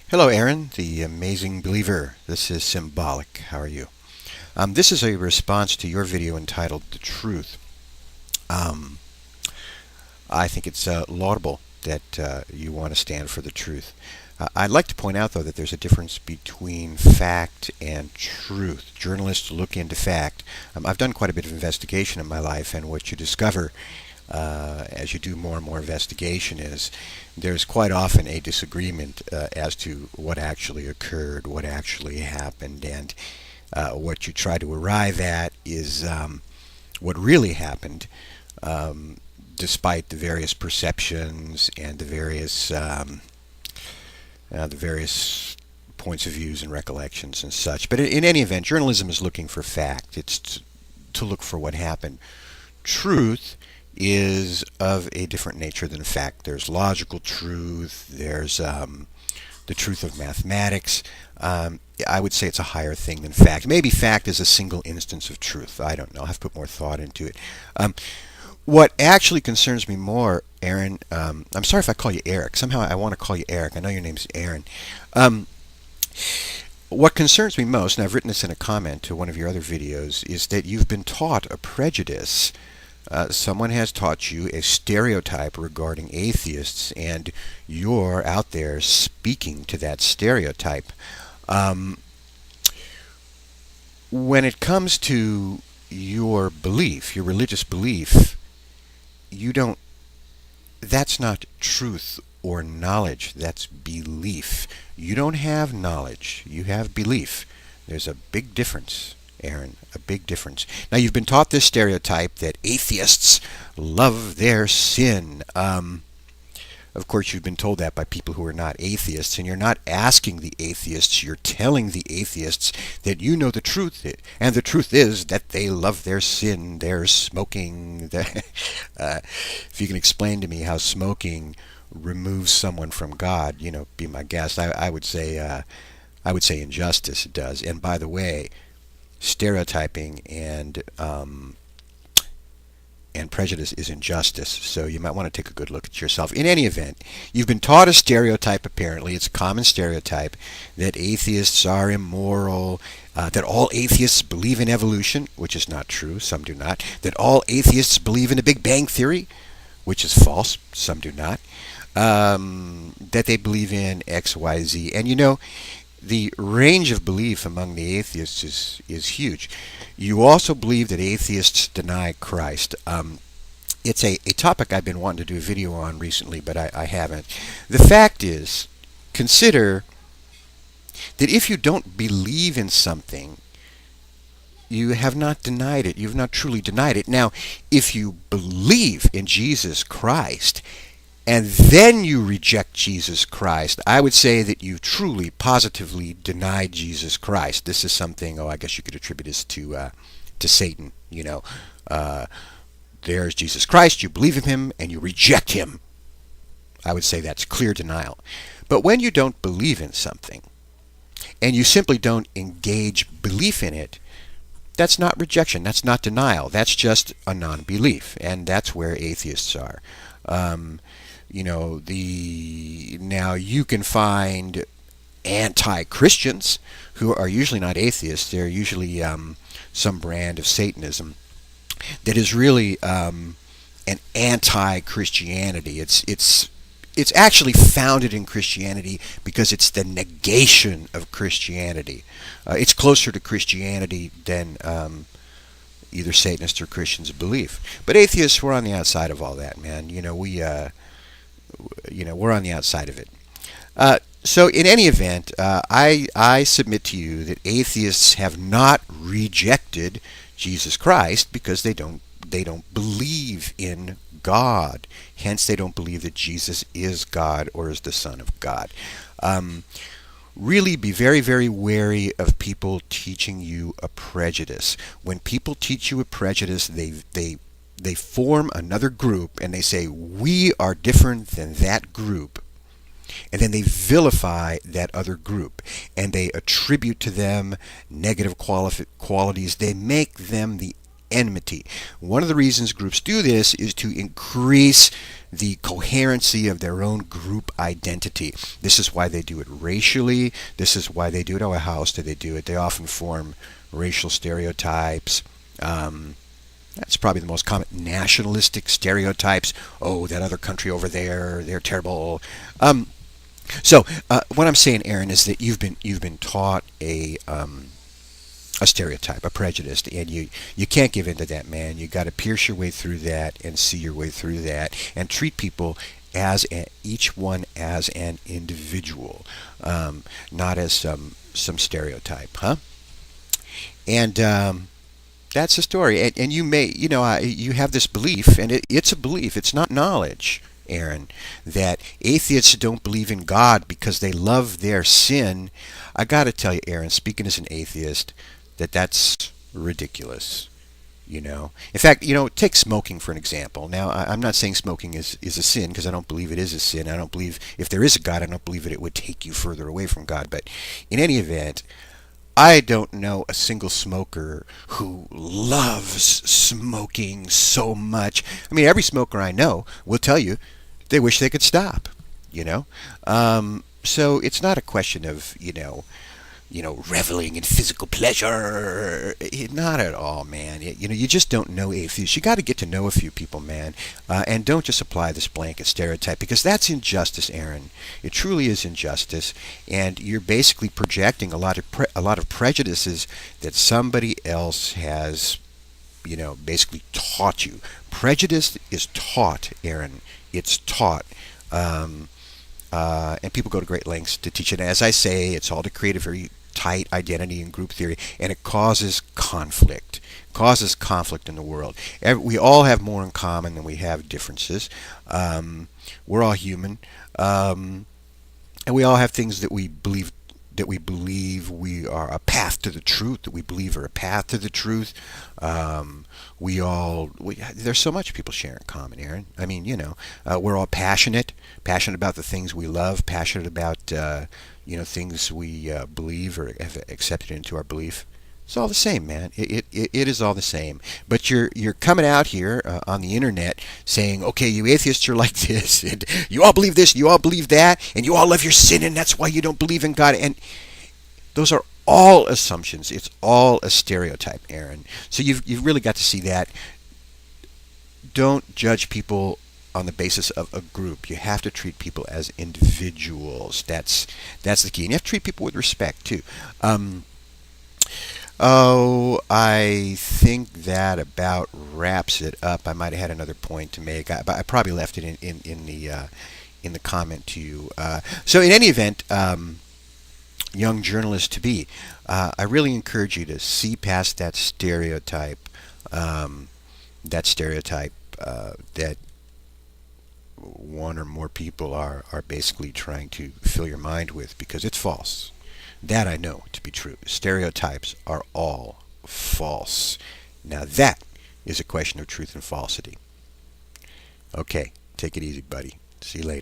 Hello, Aaron, the amazing believer. This is Symbolic. How are you? This is a response to your video entitled The Truth. Um, I think it's laudable that you want to stand for the truth. I'd like to point out, though, that there's a difference between fact and truth. Journalists look into fact. I've done quite a bit of investigation in my life, and what you discover as you do more and more investigation is there's quite often a disagreement as to what actually occurred, what actually happened, and what you try to arrive at is what really happened, despite the various perceptions and the various points of views and recollections and such. But in any event, journalism is looking for fact. It's to look for what happened. Truth is of a different nature than fact. There's logical truth. There's the truth of mathematics. I would say it's a higher thing than fact. Maybe fact is a single instance of truth. I don't know. I'll have to put more thought into it. What actually concerns me more, Aaron, I'm sorry if I call you Eric. Somehow I want to call you Eric. I know your name's Aaron. What concerns me most, and I've written this in a comment to one of your other videos, is that you've been taught a prejudice. Someone has taught you a stereotype regarding atheists, and you're out there speaking to that stereotype. When it comes to your belief, your religious belief, you don't, that's not truth or knowledge, that's belief. You don't have knowledge, you have belief. There's a big difference, Aaron, a big difference. Now, you've been taught this stereotype that atheists love their sin. Of course, you've been told that by people who are not atheists, and you're not asking the atheists, you're telling the atheists that you know the truth, and the truth is that they love their sin, their smoking. If you can explain to me how smoking removes someone from God, be my guest. I would say injustice it does. And by the way, stereotyping and prejudice is injustice, so you might want to take a good look at yourself. In any event, you've been taught a stereotype, apparently. It's a common stereotype that atheists are immoral, that all atheists believe in evolution, which is not true, some do not, that all atheists believe in a Big Bang Theory, which is false, some do not, that they believe in X, Y, Z. And the range of belief among the atheists is huge. You also believe that atheists deny Christ. It's a topic I've been wanting to do a video on recently, but I haven't. The fact is, consider that if you don't believe in something, you have not denied it. You've not truly denied it. Now, if you believe in Jesus Christ, and then you reject Jesus Christ, I would say that you truly, positively denied Jesus Christ. This is something, I guess you could attribute this to Satan. There's Jesus Christ, you believe in him, and you reject him. I would say that's clear denial. But when you don't believe in something, and you simply don't engage belief in it, that's not rejection, that's not denial, that's just a non-belief, and that's where atheists are. Now you can find anti-Christians who are usually not atheists. They're usually some brand of Satanism that is really an anti-Christianity. It's actually founded in Christianity because it's the negation of Christianity. It's closer to Christianity than either Satanists or Christians believe. But atheists, we're on the outside of all that, man. We're on the outside of it. So in any event, I submit to you that atheists have not rejected Jesus Christ because they don't believe in God. Hence, they don't believe that Jesus is God or is the Son of God. Really be very, very wary of people teaching you a prejudice. When people teach you a prejudice, they form another group and they say, we are different than that group. And then they vilify that other group and they attribute to them negative qualities. They make them the enmity. One of the reasons groups do this is to increase the coherency of their own group identity. This is why they do it racially. This is why they do it. Oh, how else do they do it? They often form racial stereotypes. That's probably the most common. Nationalistic stereotypes. Oh, that other country over there, they're terrible. So what I'm saying, Aaron, is that you've been taught a stereotype, a prejudice, and you can't give in to that, man. You got to pierce your way through that and see your way through that, and treat people as each one as an individual, not as some stereotype, huh? And that's the story. And you may, you have this belief, and it's a belief. It's not knowledge, Aaron, that atheists don't believe in God because they love their sin. I got to tell you, Aaron, speaking as an atheist, that's ridiculous. In fact, take smoking for an example. Now, I'm not saying smoking is a sin, because I don't believe it is a sin. I don't believe, if there is a God, I don't believe that it would take you further away from God. But in any event, I don't know a single smoker who loves smoking so much. I mean, every smoker I know will tell you they wish they could stop. You know, so it's not a question of reveling in physical pleasure. Not at all, man. You just don't know atheists. You got to get to know a few people, man, and don't just apply this blanket stereotype, because that's injustice, Aaron. It truly is injustice, and you're basically projecting a lot of prejudices that somebody else has, basically taught you. Prejudice is taught, Aaron. It's taught. And people go to great lengths to teach it. And as I say, it's all to create a very tight identity and group theory, and it causes conflict. Causes conflict in the world. We all have more in common than we have differences. We're all human, and we all have things that we believe we are a path to the truth, that we believe are a path to the truth. There's so much people share in common, Aaron. I mean, we're all passionate about the things we love, passionate about, things we believe or have accepted into our belief. It's all the same, man. It is all the same. But you're coming out here on the internet saying, okay, you atheists are like this, and you all believe this, you all believe that, and you all love your sin, and that's why you don't believe in God. And those are all assumptions. It's all a stereotype, Aaron. So you've really got to see that. Don't judge people on the basis of a group. You have to treat people as individuals. That's the key. And you have to treat people with respect too. I think that about wraps it up. I might have had another point to make, but I probably left it in the comment to you. So in any event, young journalist to be, I really encourage you to see past that stereotype. That one or more people are basically trying to fill your mind with, because it's false. That I know to be true. Stereotypes are all false. Now that is a question of truth and falsity. Okay, take it easy, buddy. See you later.